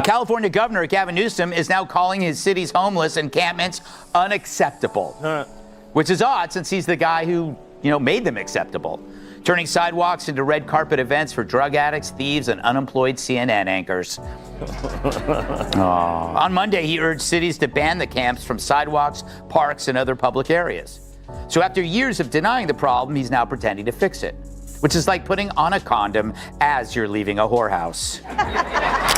California Governor Gavin Newsom is now calling his city's homeless encampments unacceptable, which is odd since he's the guy who, made them acceptable, turning sidewalks into red carpet events for drug addicts, thieves, and unemployed CNN anchors. On Monday, he urged cities to ban the camps from sidewalks, parks, and other public areas. So after years of denying the problem, he's now pretending to fix it, which is like putting on a condom as you're leaving a whorehouse.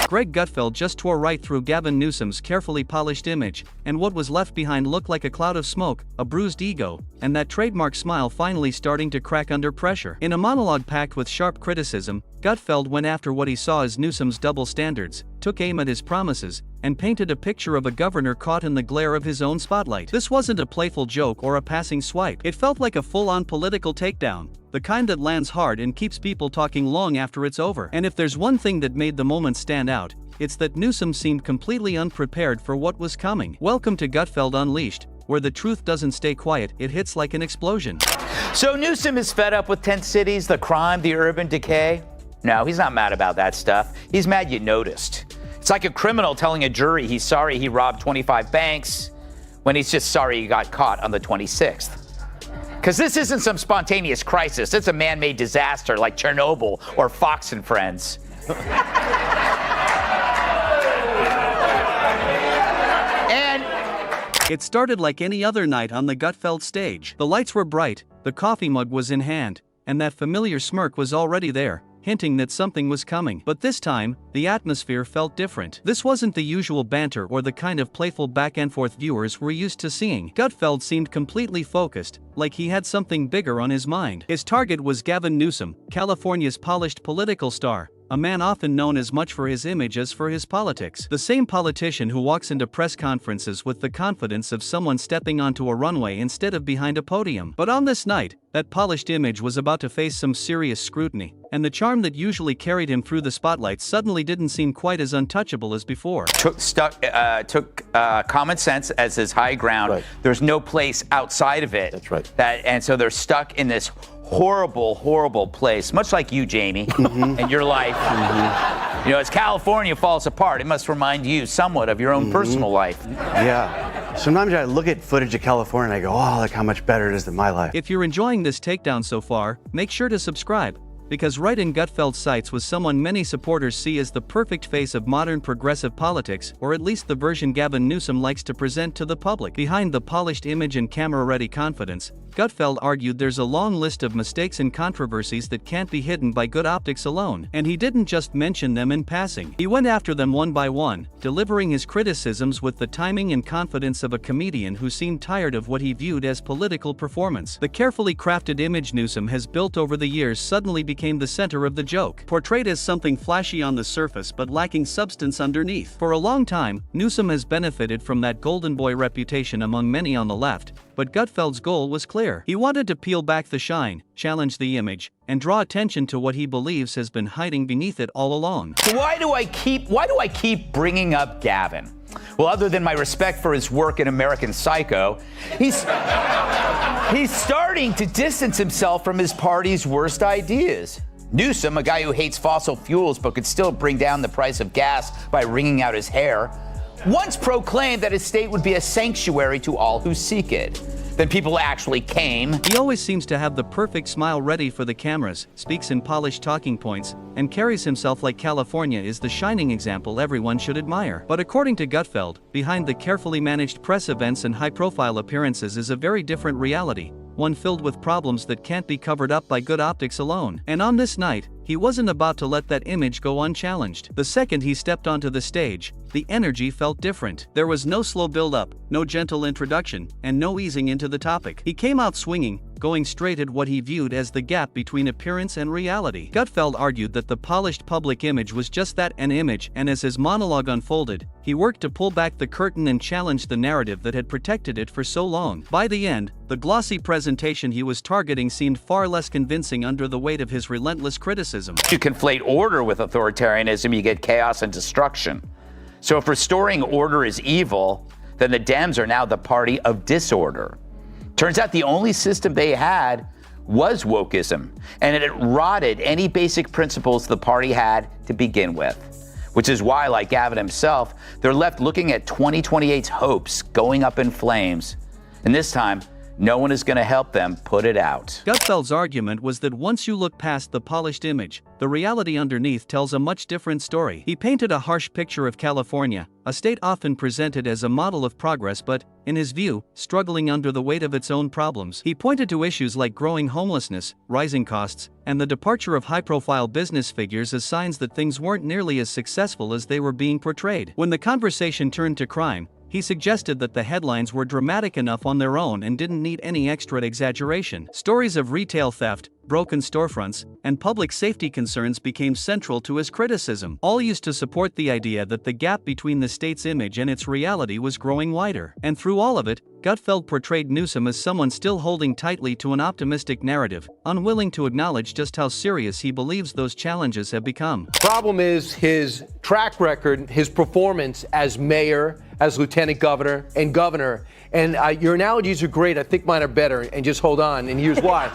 Greg Gutfeld just tore right through Gavin Newsom's carefully polished image, and what was left behind looked like a cloud of smoke, a bruised ego, and that trademark smile finally starting to crack under pressure. In a monologue packed with sharp criticism, Gutfeld went after what he saw as Newsom's double standards, took aim at his promises, and painted a picture of a governor caught in the glare of his own spotlight. This wasn't a playful joke or a passing swipe. It felt like a full-on political takedown, the kind that lands hard and keeps people talking long after it's over. And if there's one thing that made the moment stand out, it's that Newsom seemed completely unprepared for what was coming. Welcome to Gutfeld Unleashed, where the truth doesn't stay quiet, it hits like an explosion. So Newsom is fed up with tent cities, the crime, the urban decay? No, he's not mad about that stuff. He's mad you noticed. It's like a criminal telling a jury he's sorry he robbed 25 banks when he's just sorry he got caught on the 26th. Because this isn't some spontaneous crisis. It's a man-made disaster like Chernobyl or Fox and Friends. And it started like any other night on the Gutfeld stage. The lights were bright, the coffee mug was in hand, and that familiar smirk was already there, hinting that something was coming. But this time, the atmosphere felt different. This wasn't the usual banter or the kind of playful back-and-forth viewers we're used to seeing. Gutfeld seemed completely focused, like he had something bigger on his mind. His target was Gavin Newsom, California's polished political star, a man often known as much for his image as for his politics. The same politician who walks into press conferences with the confidence of someone stepping onto a runway instead of behind a podium. But on this night, that polished image was about to face some serious scrutiny, and the charm that usually carried him through the spotlight suddenly didn't seem quite as untouchable as before. Took common sense as his high ground. Right. There's no place outside of it. That's right. And so they're stuck in this horrible place, much like you, Jamie, and your life. As California falls apart, it must remind you somewhat of your own personal life. Yeah. Sometimes I look at footage of California and I go, oh, look how much better it is than my life. If you're enjoying this takedown so far, make sure to subscribe, because right in Gutfeld's sights was someone many supporters see as the perfect face of modern progressive politics, or at least the version Gavin Newsom likes to present to the public. Behind the polished image and camera-ready confidence, Gutfeld argued there's a long list of mistakes and controversies that can't be hidden by good optics alone. And he didn't just mention them in passing. He went after them one by one, delivering his criticisms with the timing and confidence of a comedian who seemed tired of what he viewed as political performance. The carefully crafted image Newsom has built over the years suddenly became the center of the joke, portrayed as something flashy on the surface but lacking substance underneath. For a long time, Newsom has benefited from that golden boy reputation among many on the left, but Gutfeld's goal was clear. He wanted to peel back the shine, challenge the image, and draw attention to what he believes has been hiding beneath it all along. So why do I keep bringing up Gavin? Well, other than my respect for his work in American Psycho, he's starting to distance himself from his party's worst ideas. Newsom, a guy who hates fossil fuels but could still bring down the price of gas by wringing out his hair, once proclaimed that his state would be a sanctuary to all who seek it. Then people actually came. He always seems to have the perfect smile ready for the cameras, speaks in polished talking points, and carries himself like California is the shining example everyone should admire. But according to Gutfeld, behind the carefully managed press events and high-profile appearances is a very different reality, one filled with problems that can't be covered up by good optics alone. And on this night, he wasn't about to let that image go unchallenged. The second he stepped onto the stage, the energy felt different. There was no slow build-up, no gentle introduction, and no easing into the topic. He came out swinging, going straight at what he viewed as the gap between appearance and reality. Gutfeld argued that the polished public image was just that, an image, and as his monologue unfolded, he worked to pull back the curtain and challenge the narrative that had protected it for so long. By the end, the glossy presentation he was targeting seemed far less convincing under the weight of his relentless criticism. You conflate order with authoritarianism, you get chaos and destruction. So if restoring order is evil, then the Dems are now the party of disorder. Turns out the only system they had was wokeism, and it rotted any basic principles the party had to begin with. which is why, like Gavin himself, they're left looking at 2028's hopes going up in flames. And this time, no one is going to help them put it out. Gutfeld's argument was that once you look past the polished image, the reality underneath tells a much different story. He painted a harsh picture of California, a state often presented as a model of progress but, in his view, struggling under the weight of its own problems. He pointed to issues like growing homelessness, rising costs, and the departure of high-profile business figures as signs that things weren't nearly as successful as they were being portrayed. When the conversation turned to crime, he suggested that the headlines were dramatic enough on their own and didn't need any extra exaggeration. Stories of retail theft, broken storefronts, and public safety concerns became central to his criticism, all used to support the idea that the gap between the state's image and its reality was growing wider. And through all of it, Gutfeld portrayed Newsom as someone still holding tightly to an optimistic narrative, unwilling to acknowledge just how serious he believes those challenges have become. Problem is his track record, his performance as mayor, as lieutenant governor, and governor. And your analogies are great. I think mine are better. And just hold on. And here's why.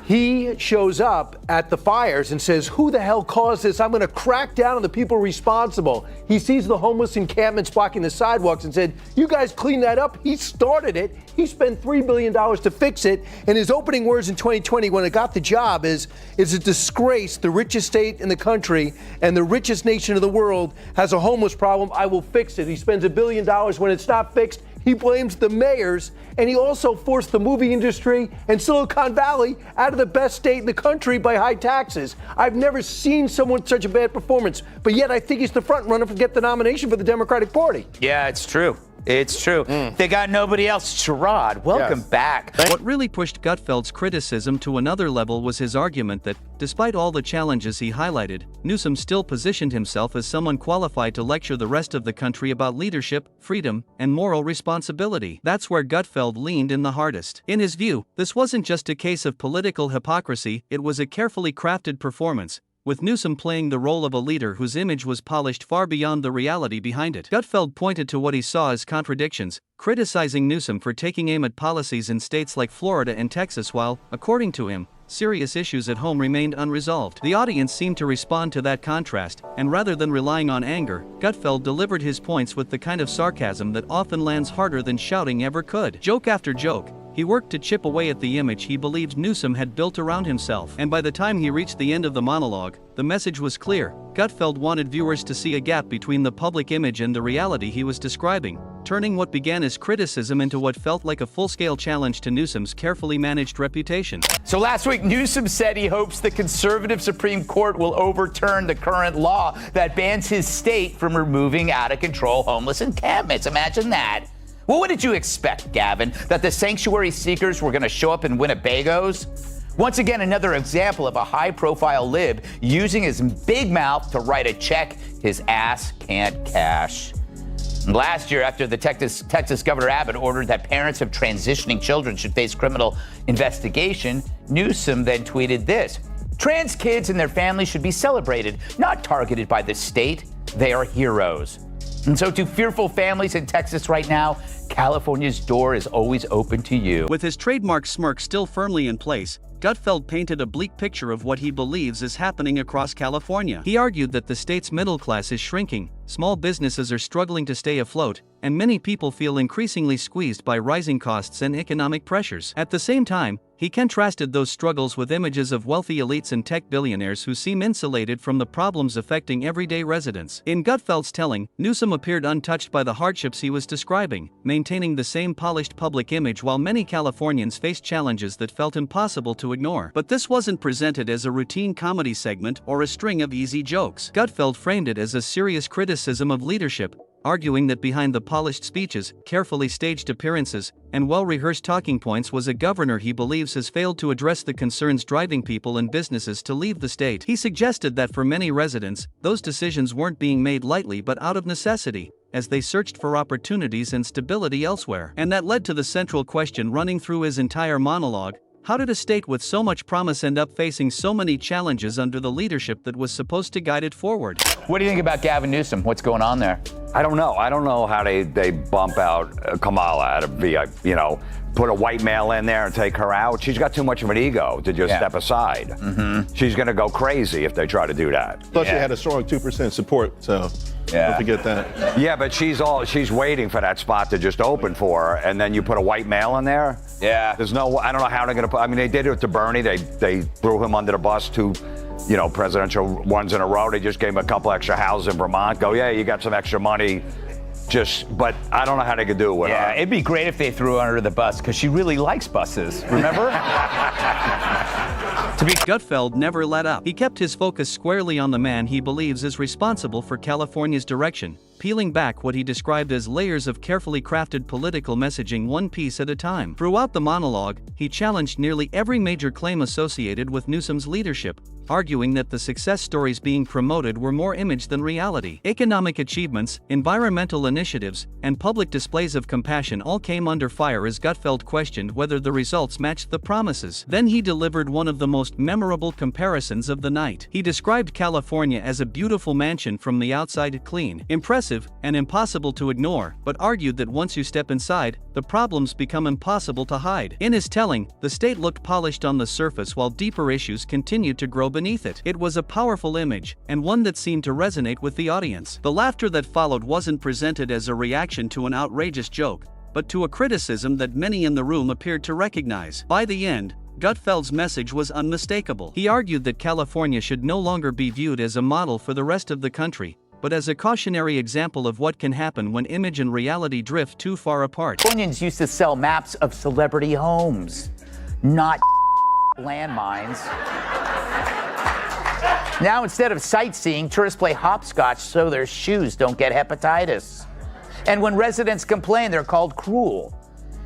He shows up at the fires and says, who the hell caused this? I'm going to crack down on the people responsible. He sees the homeless encampments blocking the sidewalks and said, you guys clean that up. He started it. He spent $3 billion to fix it. And his opening words in 2020 when he got the job is a disgrace. The richest state in the country and the richest nation of the world has a homeless problem. I will fix it. He spends $1 billion when it's not fixed. He blames the mayors, and he also forced the movie industry and Silicon Valley out of the best state in the country by high taxes. I've never seen someone with such a bad performance, but yet I think he's the front runner to get the nomination for the Democratic Party. Yeah, it's true. It's true. They got nobody else. Sherrod, welcome back. What really pushed Gutfeld's criticism to another level was his argument that, despite all the challenges he highlighted, Newsom still positioned himself as someone qualified to lecture the rest of the country about leadership, freedom, and moral responsibility. That's where Gutfeld leaned in the hardest. In his view, this wasn't just a case of political hypocrisy, it was a carefully crafted performance, with Newsom playing the role of a leader whose image was polished far beyond the reality behind it. Gutfeld pointed to what he saw as contradictions, criticizing Newsom for taking aim at policies in states like Florida and Texas while, according to him, serious issues at home remained unresolved. The audience seemed to respond to that contrast, and rather than relying on anger, Gutfeld delivered his points with the kind of sarcasm that often lands harder than shouting ever could. Joke after joke, he worked to chip away at the image he believed Newsom had built around himself. And by the time he reached the end of the monologue, the message was clear. Gutfeld wanted viewers to see a gap between the public image and the reality he was describing, turning what began as criticism into what felt like a full-scale challenge to Newsom's carefully managed reputation. So last week, Newsom said he hopes the conservative Supreme Court will overturn the current law that bans his state from removing out-of-control homeless encampments. Imagine that. Well, what did you expect, Gavin? That the sanctuary seekers were going to show up in Winnebagos? Once again, another example of a high-profile lib using his big mouth to write a check his ass can't cash. Last year, after the Texas Governor Abbott ordered that parents of transitioning children should face criminal investigation, Newsom then tweeted this: trans kids and their families should be celebrated, not targeted by the state. They are heroes. And so to fearful families in Texas right now, California's door is always open to you. With his trademark smirk still firmly in place, Gutfeld painted a bleak picture of what he believes is happening across California. He argued that the state's middle class is shrinking, small businesses are struggling to stay afloat, and many people feel increasingly squeezed by rising costs and economic pressures. At the same time, he contrasted those struggles with images of wealthy elites and tech billionaires who seem insulated from the problems affecting everyday residents. In Gutfeld's telling, Newsom appeared untouched by the hardships he was describing, maintaining the same polished public image while many Californians faced challenges that felt impossible to ignore. But this wasn't presented as a routine comedy segment or a string of easy jokes. Gutfeld framed it as a serious criticism of leadership, arguing that behind the polished speeches, carefully staged appearances, and well-rehearsed talking points was a governor he believes has failed to address the concerns driving people and businesses to leave the state. He suggested that for many residents, those decisions weren't being made lightly but out of necessity, as they searched for opportunities and stability elsewhere. And that led to the central question running through his entire monologue: how did a state with so much promise end up facing so many challenges under the leadership that was supposed to guide it forward? What do you think about Gavin Newsom? What's going on there? I don't know. I don't know how they bump out Kamala out of VIP, put a white male in there and take her out. She's got too much of an ego to just step aside. She's going to go crazy if they try to do that. Plus, she had a strong 2% support, so don't forget that. Yeah, but she's waiting for that spot to just open for her, and then you put a white male in there. Yeah. I don't know how they're going to put. I mean, they did it to Bernie. They threw him under the bus two, presidential ones in a row. They just gave him a couple extra houses in Vermont. Go, yeah, you got some extra money. But I don't know how they could do it with her. It'd be great if they threw her under the bus because she really likes buses. Remember? Gutfeld never let up. He kept his focus squarely on the man he believes is responsible for California's direction, peeling back what he described as layers of carefully crafted political messaging one piece at a time. Throughout the monologue, he challenged nearly every major claim associated with Newsom's leadership, arguing that the success stories being promoted were more image than reality. Economic achievements, environmental initiatives, and public displays of compassion all came under fire as Gutfeld questioned whether the results matched the promises. Then he delivered one of the most memorable comparisons of the night. He described California as a beautiful mansion from the outside, clean, impressive, and impossible to ignore, but argued that once you step inside, the problems become impossible to hide. In his telling, the state looked polished on the surface while deeper issues continued to grow beneath it. It was a powerful image, and one that seemed to resonate with the audience. The laughter that followed wasn't presented as a reaction to an outrageous joke, but to a criticism that many in the room appeared to recognize. By the end, Gutfeld's message was unmistakable. He argued that California should no longer be viewed as a model for the rest of the country, but as a cautionary example of what can happen when image and reality drift too far apart. Californians used to sell maps of celebrity homes, not landmines. Now, instead of sightseeing, tourists play hopscotch so their shoes don't get hepatitis. And when residents complain, they're called cruel.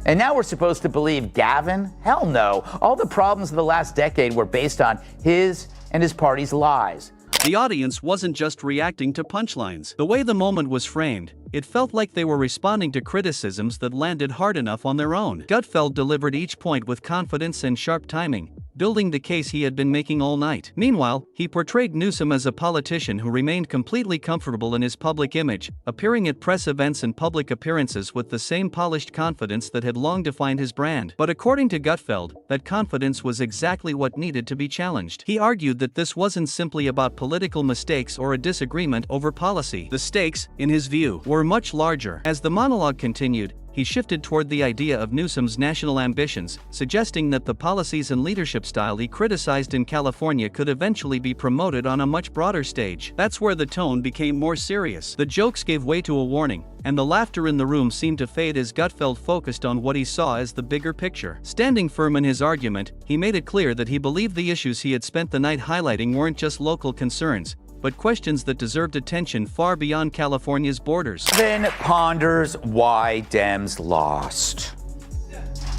And now we're supposed to believe Gavin? Hell no. All the problems of the last decade were based on his and his party's lies. The audience wasn't just reacting to punchlines. The way the moment was framed, it felt like they were responding to criticisms that landed hard enough on their own. Gutfeld delivered each point with confidence and sharp timing, building the case he had been making all night. Meanwhile, he portrayed Newsom as a politician who remained completely comfortable in his public image, appearing at press events and public appearances with the same polished confidence that had long defined his brand. But according to Gutfeld, that confidence was exactly what needed to be challenged. He argued that this wasn't simply about political mistakes or a disagreement over policy. The stakes, in his view, were much larger. As the monologue continued, he shifted toward the idea of Newsom's national ambitions, suggesting that the policies and leadership style he criticized in California could eventually be promoted on a much broader stage. That's where the tone became more serious. The jokes gave way to a warning, and the laughter in the room seemed to fade as Gutfeld focused on what he saw as the bigger picture. Standing firm in his argument, he made it clear that he believed the issues he had spent the night highlighting weren't just local concerns, but questions that deserved attention far beyond California's borders. Then ponders why Dems lost.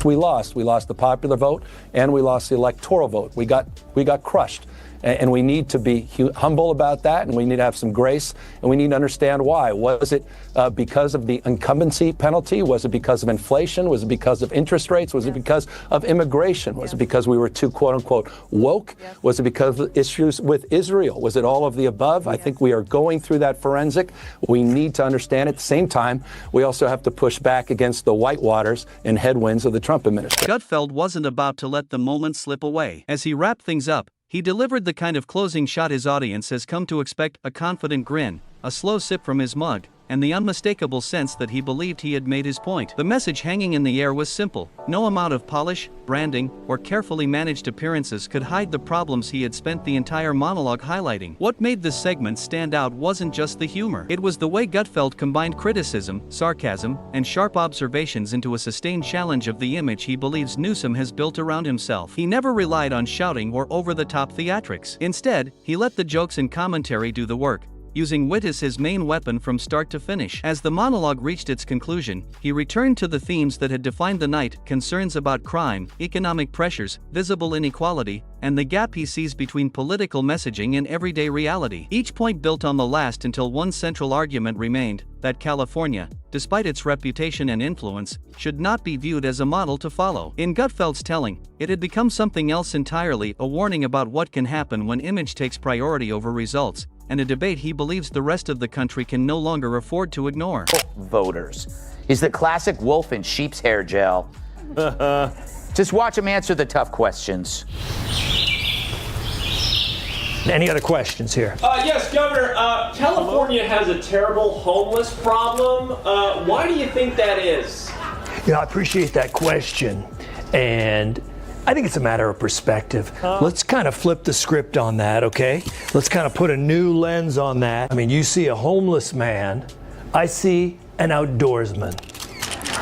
We lost. We lost the popular vote, and we lost the electoral vote. We got crushed. And we need to be humble about that, and we need to have some grace, and we need to understand why. Was it because of the incumbency penalty? Was it because of inflation? Was it because of interest rates? Was it because of immigration? Was it because we were too, quote unquote, woke? Was it because of issues with Israel? Was it all of the above? I think we are going through that forensic. We need to understand at the same time, we also have to push back against the whitewaters and headwinds of the Trump administration. Gutfeld wasn't about to let the moment slip away. As he wrapped things up, he delivered the kind of closing shot his audience has come to expect: a confident grin, a slow sip from his mug, and the unmistakable sense that he believed he had made his point. The message hanging in the air was simple. No amount of polish, branding, or carefully managed appearances could hide the problems he had spent the entire monologue highlighting. What made this segment stand out wasn't just the humor. It was the way Gutfeld combined criticism, sarcasm, and sharp observations into a sustained challenge of the image he believes Newsom has built around himself. He never relied on shouting or over-the-top theatrics. Instead, he let the jokes and commentary do the work, using wit as his main weapon from start to finish. As the monologue reached its conclusion, he returned to the themes that had defined the night: concerns about crime, economic pressures, visible inequality, and the gap he sees between political messaging and everyday reality. Each point built on the last until one central argument remained: that California, despite its reputation and influence, should not be viewed as a model to follow. In Gutfeld's telling, it had become something else entirely: a warning about what can happen when image takes priority over results, and a debate he believes the rest of the country can no longer afford to ignore. Voters. He's the classic wolf in sheep's hair gel. Just watch him answer the tough questions. Any other questions here? Yes, Governor. California has a terrible homeless problem. Why do you think that is? I appreciate that question. And I think it's a matter of perspective. Let's kind of flip the script on that, okay? Let's kind of put a new lens on that. I mean, you see a homeless man, I see an outdoorsman.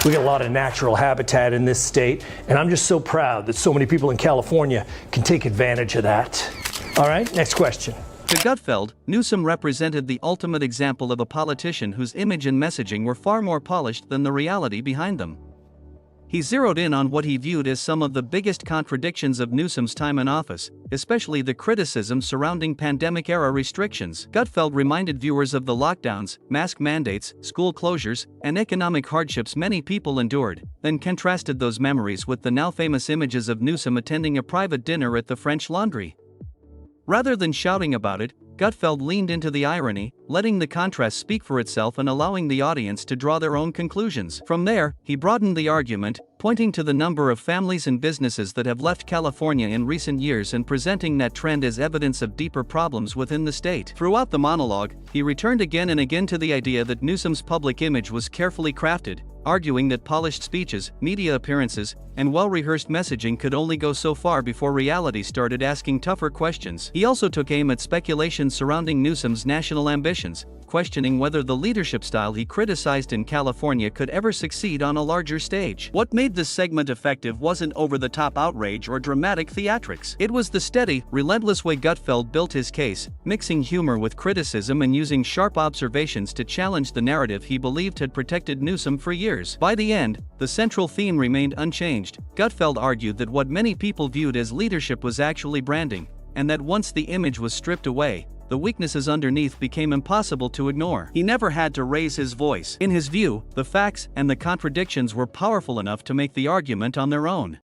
We got a lot of natural habitat in this state, and I'm just so proud that so many people in California can take advantage of that. All right, next question. To Gutfeld, Newsom represented the ultimate example of a politician whose image and messaging were far more polished than the reality behind them. He zeroed in on what he viewed as some of the biggest contradictions of Newsom's time in office, especially the criticism surrounding pandemic-era restrictions. Gutfeld reminded viewers of the lockdowns, mask mandates, school closures, and economic hardships many people endured, then contrasted those memories with the now famous images of Newsom attending a private dinner at the French Laundry. Rather than shouting about it, Gutfeld leaned into the irony, letting the contrast speak for itself and allowing the audience to draw their own conclusions. From there, he broadened the argument, pointing to the number of families and businesses that have left California in recent years and presenting that trend as evidence of deeper problems within the state. Throughout the monologue, he returned again and again to the idea that Newsom's public image was carefully crafted, arguing that polished speeches, media appearances, and well-rehearsed messaging could only go so far before reality started asking tougher questions. He also took aim at speculation surrounding Newsom's national ambitions, questioning whether the leadership style he criticized in California could ever succeed on a larger stage. What made this segment effective wasn't over-the-top outrage or dramatic theatrics. It was the steady, relentless way Gutfeld built his case, mixing humor with criticism and using sharp observations to challenge the narrative he believed had protected Newsom for years. By the end, the central theme remained unchanged. Gutfeld argued that what many people viewed as leadership was actually branding, and that once the image was stripped away, the weaknesses underneath became impossible to ignore. He never had to raise his voice. In his view, the facts and the contradictions were powerful enough to make the argument on their own.